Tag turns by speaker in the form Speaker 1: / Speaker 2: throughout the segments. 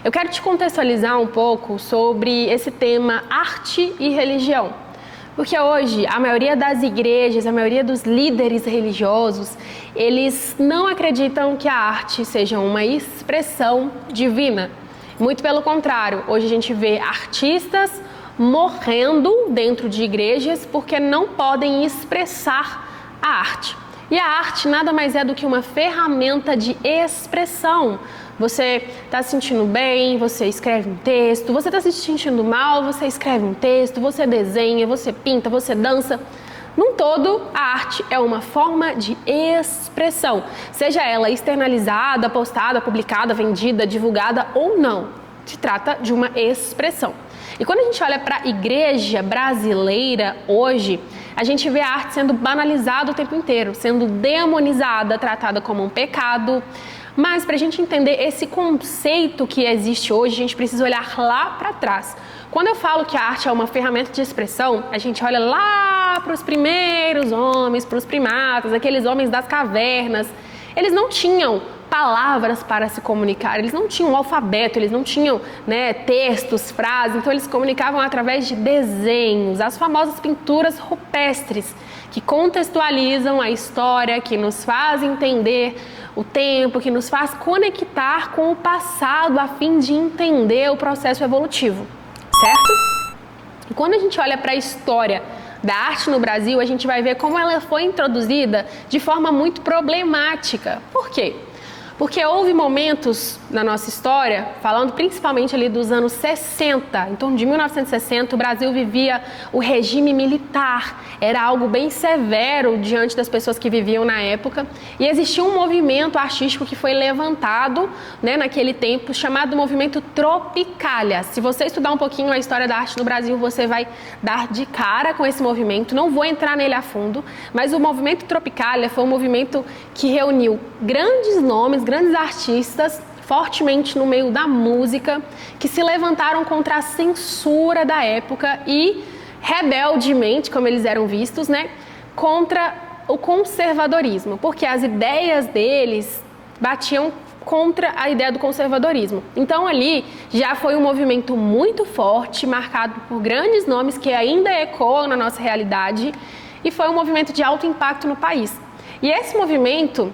Speaker 1: Eu quero te contextualizar um pouco sobre esse tema arte e religião. Porque hoje a maioria das igrejas, a maioria dos líderes religiosos, eles não acreditam que a arte seja uma expressão divina. Muito pelo contrário, hoje a gente vê artistas morrendo dentro de igrejas porque não podem expressar a arte. E a arte nada mais é do que uma ferramenta de expressão. Você está se sentindo bem, você escreve um texto. Você está se sentindo mal, você escreve um texto. Você desenha, você pinta, você dança. Num todo, a arte é uma forma de expressão. Seja ela externalizada, postada, publicada, vendida, divulgada ou não. Se trata de uma expressão. E quando a gente olha para a igreja brasileira hoje, a gente vê a arte sendo banalizada o tempo inteiro, sendo demonizada, tratada como um pecado. Mas para a gente entender esse conceito que existe hoje, a gente precisa olhar lá para trás. Quando eu falo que a arte é uma ferramenta de expressão, a gente olha lá para os primeiros homens, para os primatas, aqueles homens das cavernas. Eles não tinham palavras para se comunicar, eles não tinham alfabeto, eles não tinham textos, frases, então eles se comunicavam através de desenhos, as famosas pinturas rupestres, que contextualizam a história, que nos faz entender o tempo, que nos faz conectar com o passado a fim de entender o processo evolutivo, certo? E quando a gente olha para a história da arte no Brasil, a gente vai ver como ela foi introduzida de forma muito problemática. Por quê? Porque houve momentos na nossa história, falando principalmente ali dos anos 60, em torno de 1960, o Brasil vivia o regime militar. Era algo bem severo diante das pessoas que viviam na época. E existia um movimento artístico que foi levantado naquele tempo, chamado movimento Tropicália. Se você estudar um pouquinho a história da arte no Brasil, você vai dar de cara com esse movimento. Não vou entrar nele a fundo, mas o movimento Tropicália foi um movimento que reuniu grandes nomes, grandes artistas, fortemente no meio da música, que se levantaram contra a censura da época e, rebeldemente, como eles eram vistos, contra o conservadorismo, porque as ideias deles batiam contra a ideia do conservadorismo. Então ali já foi um movimento muito forte, marcado por grandes nomes que ainda ecoam na nossa realidade, e foi um movimento de alto impacto no país. E esse movimento,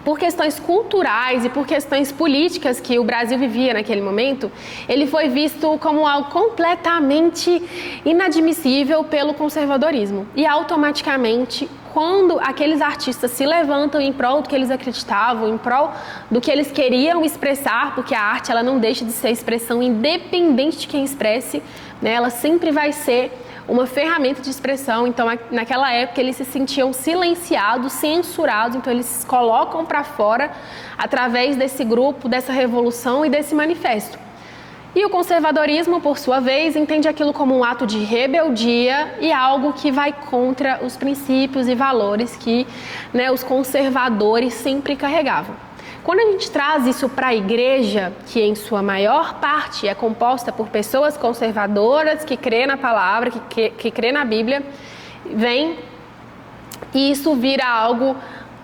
Speaker 1: por questões culturais e por questões políticas que o Brasil vivia naquele momento, ele foi visto como algo completamente inadmissível pelo conservadorismo. E automaticamente, quando aqueles artistas se levantam em prol do que eles acreditavam, em prol do que eles queriam expressar, porque a arte ela não deixa de ser expressão independente de quem expresse, ela sempre vai ser uma ferramenta de expressão. Então naquela época eles se sentiam silenciados, censurados, então eles se colocam para fora através desse grupo, dessa revolução e desse manifesto. E o conservadorismo, por sua vez, entende aquilo como um ato de rebeldia e algo que vai contra os princípios e valores que os conservadores sempre carregavam. Quando a gente traz isso para a igreja, que em sua maior parte é composta por pessoas conservadoras, que crê na palavra, que crê na Bíblia, e isso vira algo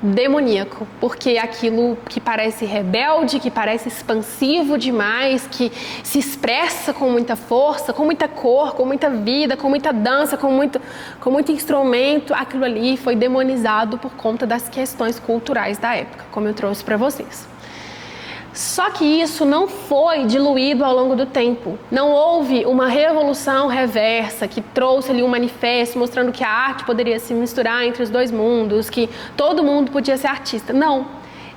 Speaker 1: demoníaco, porque aquilo que parece rebelde, que parece expansivo demais, que se expressa com muita força, com muita cor, com muita vida, com muita dança, com muito instrumento, aquilo ali foi demonizado por conta das questões culturais da época, como eu trouxe para vocês. Só que isso não foi diluído ao longo do tempo. Não houve uma revolução reversa que trouxe ali um manifesto mostrando que a arte poderia se misturar entre os dois mundos, que todo mundo podia ser artista. Não.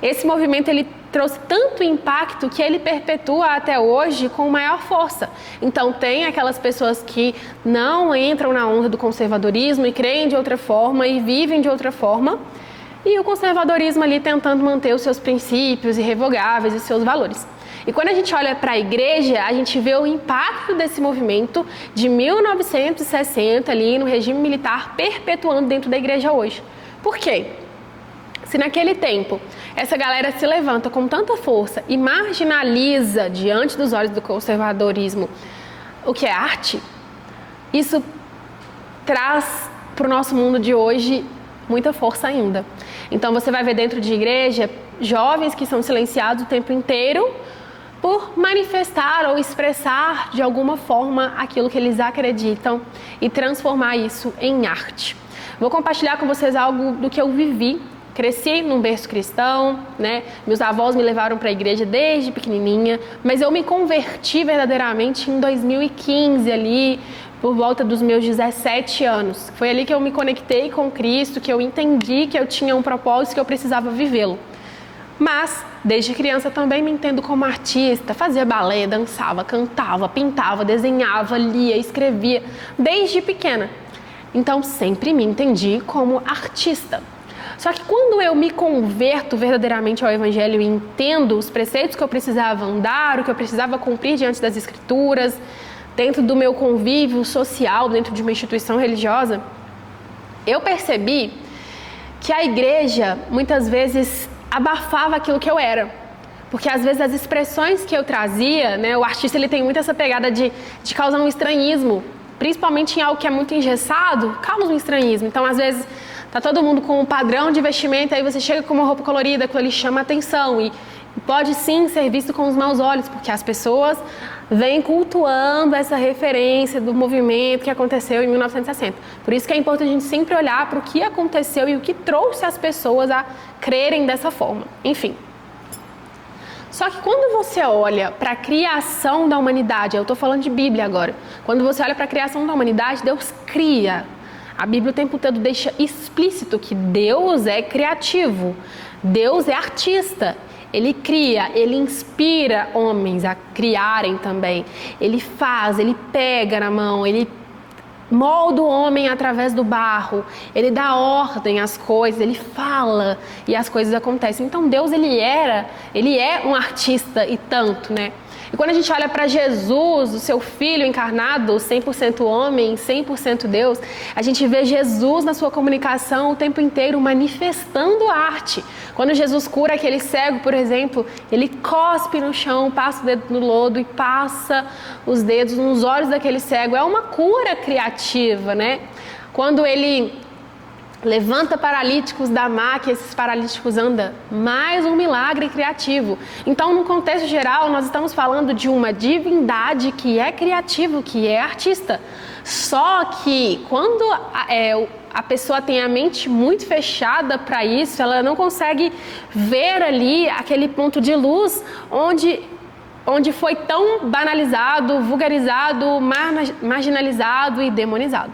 Speaker 1: Esse movimento ele trouxe tanto impacto que ele perpetua até hoje com maior força. Então tem aquelas pessoas que não entram na onda do conservadorismo e creem de outra forma e vivem de outra forma, e o conservadorismo ali tentando manter os seus princípios irrevogáveis e seus valores. E quando a gente olha para a igreja, a gente vê o impacto desse movimento de 1960 ali no regime militar perpetuando dentro da igreja hoje. Por quê? Se naquele tempo essa galera se levanta com tanta força e marginaliza diante dos olhos do conservadorismo o que é arte, isso traz para o nosso mundo de hoje muita força ainda. Então você vai ver dentro de igreja jovens que são silenciados o tempo inteiro por manifestar ou expressar de alguma forma aquilo que eles acreditam e transformar isso em arte. Vou compartilhar com vocês algo do que eu vivi. Cresci num berço cristão, né? Meus avós me levaram para a igreja desde pequenininha, mas eu me converti verdadeiramente em 2015 ali, por volta dos meus 17 anos. Foi ali que eu me conectei com Cristo, que eu entendi que eu tinha um propósito, que eu precisava vivê-lo. Mas, desde criança também me entendo como artista, fazia balé, dançava, cantava, pintava, desenhava, lia, escrevia, desde pequena. Então, sempre me entendi como artista. Só que quando eu me converto verdadeiramente ao Evangelho e entendo os preceitos que eu precisava andar, o que eu precisava cumprir diante das Escrituras, dentro do meu convívio social, dentro de uma instituição religiosa, eu percebi que a igreja, muitas vezes, abafava aquilo que eu era. Porque, às vezes, as expressões que eu trazia, né, o artista ele tem muito essa pegada de causar um estranhismo, principalmente em algo que é muito engessado, causa um estranhismo. Então, às vezes, tá todo mundo com um padrão de vestimenta, aí você chega com uma roupa colorida, aquilo ali chama atenção e pode sim ser visto com os maus olhos, porque as pessoas vêm cultuando essa referência do movimento que aconteceu em 1960. Por isso que é importante a gente sempre olhar para o que aconteceu e o que trouxe as pessoas a crerem dessa forma. Enfim. Só que quando você olha para a criação da humanidade, eu estou falando de Bíblia agora, quando você olha para a criação da humanidade, Deus cria. A Bíblia o tempo todo deixa explícito que Deus é criativo, Deus é artista. Ele cria, ele inspira homens a criarem também. Ele faz, ele pega na mão, ele molda o homem através do barro, ele dá ordem às coisas, ele fala e as coisas acontecem. Então Deus, ele é um artista e tanto, né? E quando a gente olha para Jesus, o seu Filho encarnado, 100% homem, 100% Deus, a gente vê Jesus na sua comunicação o tempo inteiro manifestando arte. Quando Jesus cura aquele cego, por exemplo, ele cospe no chão, passa o dedo no lodo e passa os dedos nos olhos daquele cego. É uma cura criativa, né? Quando ele levanta paralíticos da maca e esses paralíticos andam. Mais um milagre criativo. Então, no contexto geral, nós estamos falando de uma divindade que é criativo, que é artista. Só que quando a pessoa tem a mente muito fechada para isso, ela não consegue ver ali aquele ponto de luz onde foi tão banalizado, vulgarizado, marginalizado e demonizado.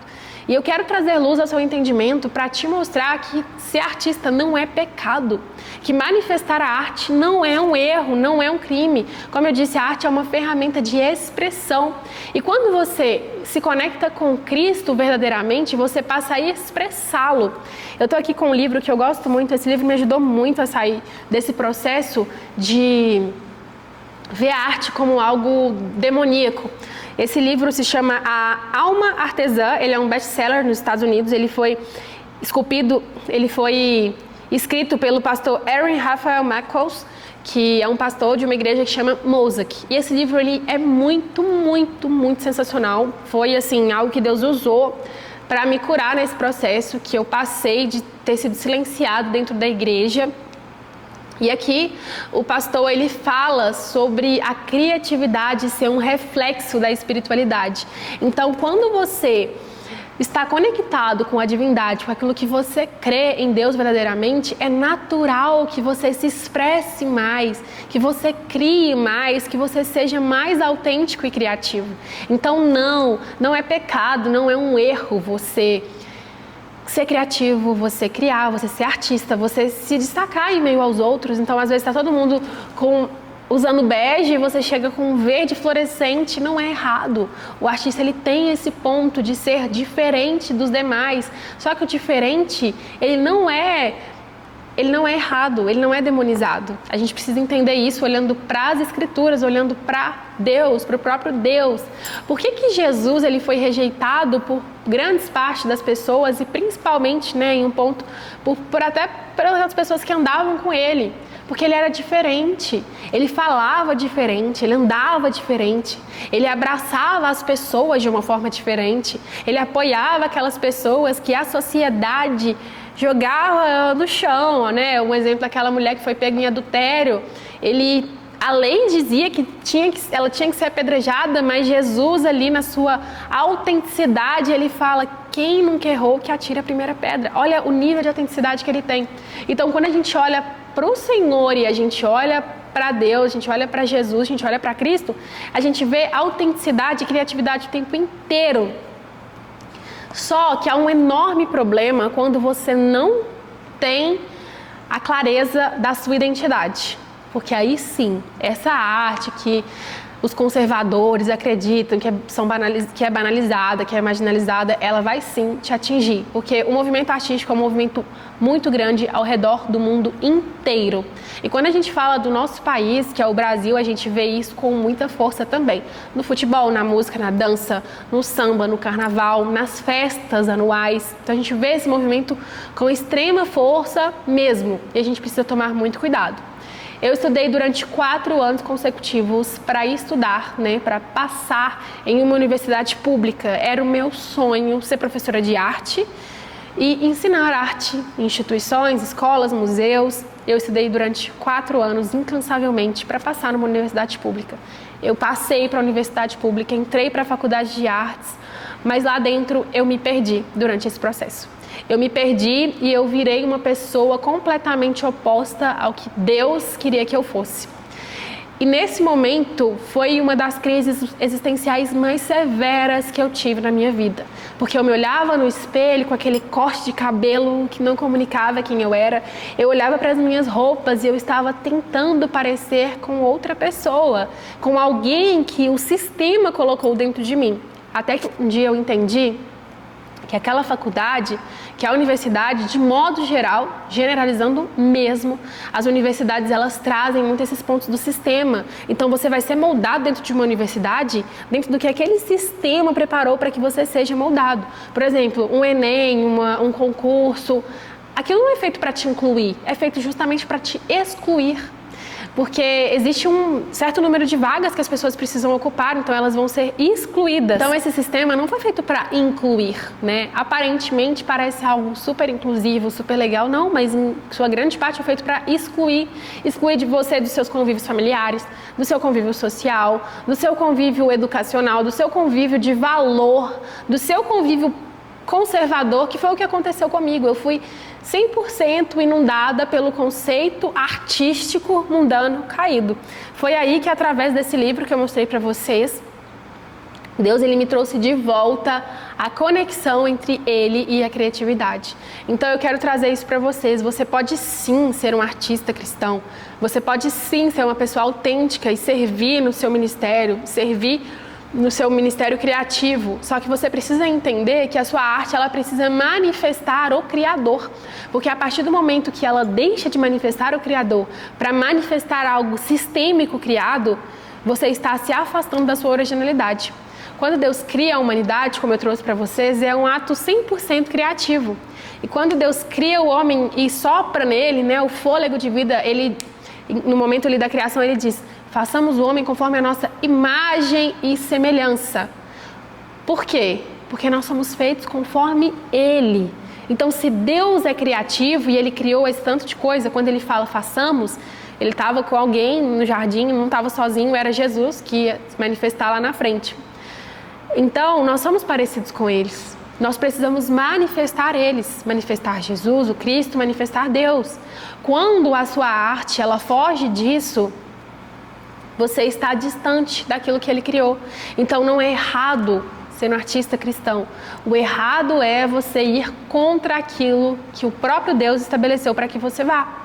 Speaker 1: E eu quero trazer luz ao seu entendimento para te mostrar que ser artista não é pecado, que manifestar a arte não é um erro, não é um crime. Como eu disse, a arte é uma ferramenta de expressão. E quando você se conecta com Cristo verdadeiramente, você passa a expressá-lo. Eu estou aqui com um livro que eu gosto muito, esse livro me ajudou muito a sair desse processo de ver a arte como algo demoníaco. Esse livro se chama A Alma Artesã, ele é um best-seller nos Estados Unidos, ele foi escrito pelo pastor Aaron Raphael McCoss, que é um pastor de uma igreja que chama Mosaic. E esse livro ele é muito, muito, muito sensacional. Foi assim, algo que Deus usou para me curar nesse processo que eu passei de ter sido silenciado dentro da igreja. E aqui o pastor ele fala sobre a criatividade ser um reflexo da espiritualidade. Então, quando você está conectado com a divindade, com aquilo que você crê em Deus verdadeiramente, é natural que você se expresse mais, que você crie mais, que você seja mais autêntico e criativo. Então, não é pecado, não é um erro você ser criativo, você criar, você ser artista, você se destacar em meio aos outros. Então, às vezes, está todo mundo usando bege e você chega com um verde fluorescente, não é errado. O artista ele tem esse ponto de ser diferente dos demais. Só que o diferente, ele não é errado, ele não é demonizado. A gente precisa entender isso olhando para as Escrituras, olhando para Deus, para o próprio Deus. Por que Jesus ele foi rejeitado por grandes partes das pessoas e principalmente, em um ponto, até pelas pessoas que andavam com ele? Porque ele era diferente, ele falava diferente, ele andava diferente, ele abraçava as pessoas de uma forma diferente, ele apoiava aquelas pessoas que a sociedade jogava no chão, Um exemplo daquela mulher que foi pega em adultério, ele A lei dizia que ela tinha que ser apedrejada, mas Jesus ali na sua autenticidade, ele fala: quem nunca errou que atire a primeira pedra. Olha o nível de autenticidade que ele tem. Então, quando a gente olha para o Senhor e a gente olha para Deus, a gente olha para Jesus, a gente olha para Cristo, a gente vê autenticidade e criatividade o tempo inteiro. Só que há um enorme problema quando você não tem a clareza da sua identidade. Porque aí sim, essa arte que os conservadores acreditam que é banalizada, que é marginalizada, ela vai sim te atingir. Porque o movimento artístico é um movimento muito grande ao redor do mundo inteiro. E quando a gente fala do nosso país, que é o Brasil, a gente vê isso com muita força também. No futebol, na música, na dança, no samba, no carnaval, nas festas anuais. Então a gente vê esse movimento com extrema força mesmo. E a gente precisa tomar muito cuidado. Eu estudei durante 4 anos consecutivos para estudar, para passar em uma universidade pública. Era o meu sonho ser professora de arte e ensinar arte em instituições, escolas, museus. Eu estudei durante 4 anos incansavelmente para passar numa universidade pública. Eu passei para a universidade pública, entrei para a faculdade de artes, mas lá dentro eu me perdi durante esse processo. Eu me perdi e eu virei uma pessoa completamente oposta ao que Deus queria que eu fosse. E nesse momento foi uma das crises existenciais mais severas que eu tive na minha vida. Porque eu me olhava no espelho com aquele corte de cabelo que não comunicava quem eu era. Eu olhava para as minhas roupas e eu estava tentando parecer com outra pessoa, com alguém que o sistema colocou dentro de mim. Até que um dia eu entendi que aquela faculdade, que a universidade, de modo geral, generalizando mesmo, as universidades elas trazem muito esses pontos do sistema. Então você vai ser moldado dentro de uma universidade, dentro do que aquele sistema preparou para que você seja moldado. Por exemplo, um Enem, um concurso, aquilo não é feito para te incluir, é feito justamente para te excluir. Porque existe um certo número de vagas que as pessoas precisam ocupar, então elas vão ser excluídas. Então esse sistema não foi feito para incluir, Aparentemente parece algo super inclusivo, super legal, não, mas em sua grande parte é feito para excluir. Excluir de você dos seus convívios familiares, do seu convívio social, do seu convívio educacional, do seu convívio de valor, do seu convívio conservador, que foi o que aconteceu comigo. Eu fui 100% inundada pelo conceito artístico mundano caído. Foi aí que, através desse livro que eu mostrei para vocês, Deus ele me trouxe de volta a conexão entre ele e a criatividade. Então eu quero trazer isso para vocês. Você pode sim ser um artista cristão. Você pode sim ser uma pessoa autêntica e servir no seu ministério, servir no seu ministério criativo, só que você precisa entender que a sua arte ela precisa manifestar o Criador, porque a partir do momento que ela deixa de manifestar o Criador para manifestar algo sistêmico criado, você está se afastando da sua originalidade. Quando Deus cria a humanidade, como eu trouxe para vocês, é um ato 100% criativo. E quando Deus cria o homem e sopra nele, o fôlego de vida, ele, no momento ali da criação, ele diz: façamos o homem conforme a nossa imagem e semelhança. Por quê? Porque nós somos feitos conforme Ele. Então, se Deus é criativo e Ele criou esse tanto de coisa, quando Ele fala façamos, Ele estava com alguém no jardim, não estava sozinho, era Jesus que ia se manifestar lá na frente. Então, nós somos parecidos com eles. Nós precisamos manifestar eles, manifestar Jesus, o Cristo, manifestar Deus. Quando a sua arte, ela foge disso, você está distante daquilo que Ele criou. Então não é errado ser um artista cristão. O errado é você ir contra aquilo que o próprio Deus estabeleceu para que você vá.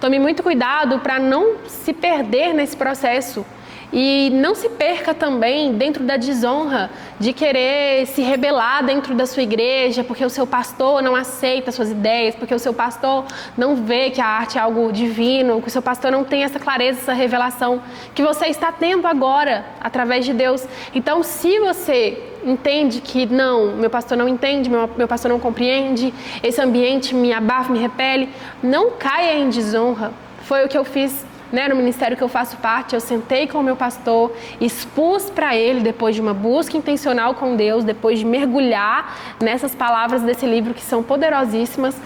Speaker 1: Tome muito cuidado para não se perder nesse processo. E não se perca também dentro da desonra de querer se rebelar dentro da sua igreja porque o seu pastor não aceita suas ideias, porque o seu pastor não vê que a arte é algo divino, que o seu pastor não tem essa clareza, essa revelação que você está tendo agora através de Deus. Então, se você entende que não, meu pastor não entende, meu pastor não compreende, esse ambiente me abafa, me repele, não caia em desonra. Foi o que eu fiz no ministério que eu faço parte. Eu sentei com o meu pastor, expus para ele, depois de uma busca intencional com Deus, depois de mergulhar nessas palavras desse livro que são poderosíssimas,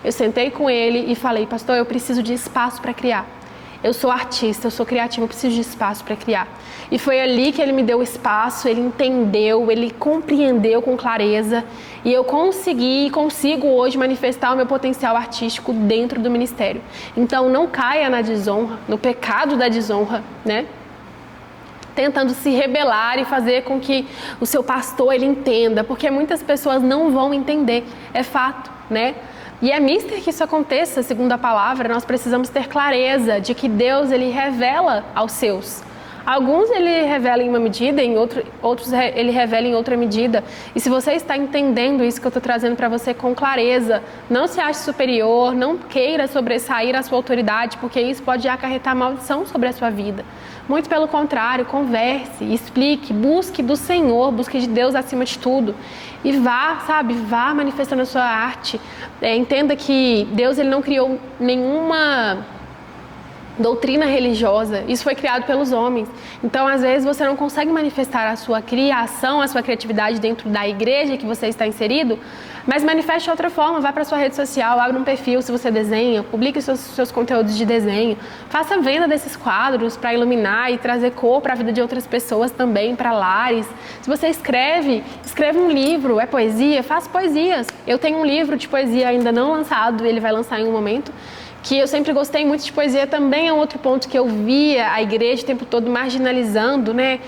Speaker 1: eu sentei com ele e falei: pastor, eu preciso de espaço para criar. Eu sou artista, eu sou criativa, eu preciso de espaço para criar. E foi ali que ele me deu o espaço, ele entendeu, ele compreendeu com clareza e eu consigo hoje manifestar o meu potencial artístico dentro do ministério. Então não caia na desonra, no pecado da desonra, né? Tentando se rebelar e fazer com que o seu pastor ele entenda, porque muitas pessoas não vão entender, é fato, né? E é mister que isso aconteça, segundo a palavra, nós precisamos ter clareza de que Deus ele revela aos seus. Alguns ele revela em uma medida, outros ele revela em outra medida. E se você está entendendo isso que eu estou trazendo para você com clareza, não se ache superior, não queira sobressair a sua autoridade, porque isso pode acarretar maldição sobre a sua vida. Muito pelo contrário, converse, explique, busque do Senhor, busque de Deus acima de tudo. E vá manifestando a sua arte. Entenda que Deus ele não criou nenhuma doutrina religiosa, isso foi criado pelos homens. Então, às vezes, você não consegue manifestar a sua criação, a sua criatividade dentro da igreja que você está inserido, mas manifeste de outra forma, vá para a sua rede social, abre um perfil se você desenha, publique seus conteúdos de desenho, faça a venda desses quadros para iluminar e trazer cor para a vida de outras pessoas também, para lares. Se você escreve um livro, é poesia, faça poesias. Eu tenho um livro de poesia ainda não lançado, ele vai lançar em um momento, que eu sempre gostei muito de poesia, também é um outro ponto que eu via a igreja o tempo todo marginalizando, né?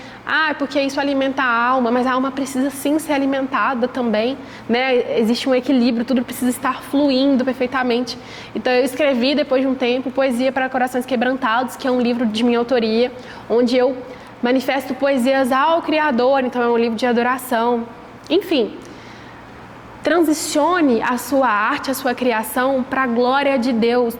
Speaker 1: Porque isso alimenta a alma, mas a alma precisa sim ser alimentada também, né? Existe um equilíbrio, tudo precisa estar fluindo perfeitamente. Então eu escrevi, depois de um tempo, Poesia para Corações Quebrantados, que é um livro de minha autoria, onde eu manifesto poesias ao Criador, então é um livro de adoração. Enfim, transicione a sua arte, a sua criação para a glória de Deus,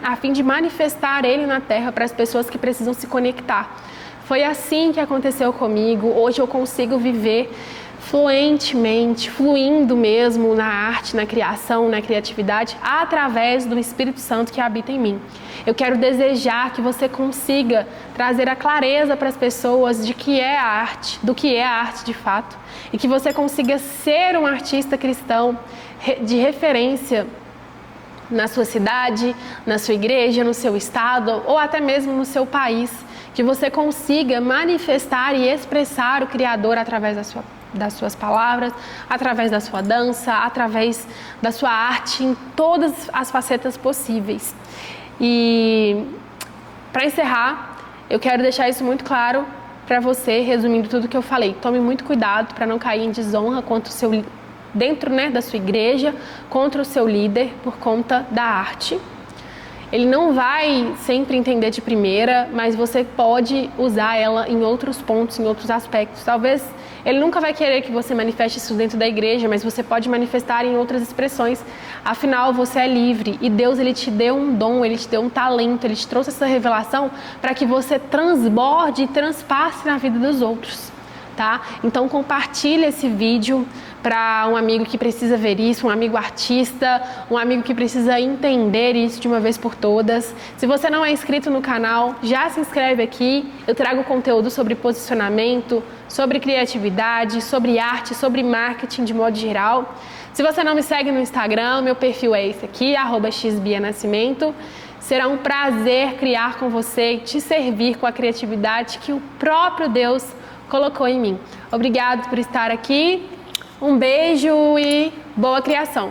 Speaker 1: a fim de manifestar Ele na terra para as pessoas que precisam se conectar. Foi assim que aconteceu comigo. Hoje eu consigo viver fluentemente, fluindo mesmo na arte, na criação, na criatividade, através do Espírito Santo que habita em mim. Eu quero desejar que você consiga trazer a clareza para as pessoas de que é a arte, do que é a arte de fato, e que você consiga ser um artista cristão de referência na sua cidade, na sua igreja, no seu estado ou até mesmo no seu país, que você consiga manifestar e expressar o Criador através das suas palavras, através da sua dança, através da sua arte em todas as facetas possíveis. E para encerrar, eu quero deixar isso muito claro para você, resumindo tudo que eu falei. Tome muito cuidado para não cair em desonra contra o seu, dentro, né, da sua igreja, contra o seu líder por conta da arte. Ele não vai sempre entender de primeira, mas você pode usar ela em outros pontos, em outros aspectos. Talvez ele nunca vai querer que você manifeste isso dentro da igreja, mas você pode manifestar em outras expressões. Afinal, você é livre e Deus ele te deu um dom, ele te deu um talento, ele te trouxe essa revelação para que você transborde e transpasse na vida dos outros. Tá? Então compartilhe esse vídeo para um amigo que precisa ver isso, um amigo artista, um amigo que precisa entender isso de uma vez por todas. Se você não é inscrito no canal, já se inscreve aqui. Eu trago conteúdo sobre posicionamento, sobre criatividade, sobre arte, sobre marketing de modo geral. Se você não me segue no Instagram, meu perfil é esse aqui, @xbianascimento. Será um prazer criar com você e te servir com a criatividade que o próprio Deus colocou em mim. Obrigado por estar aqui, um beijo e boa criação!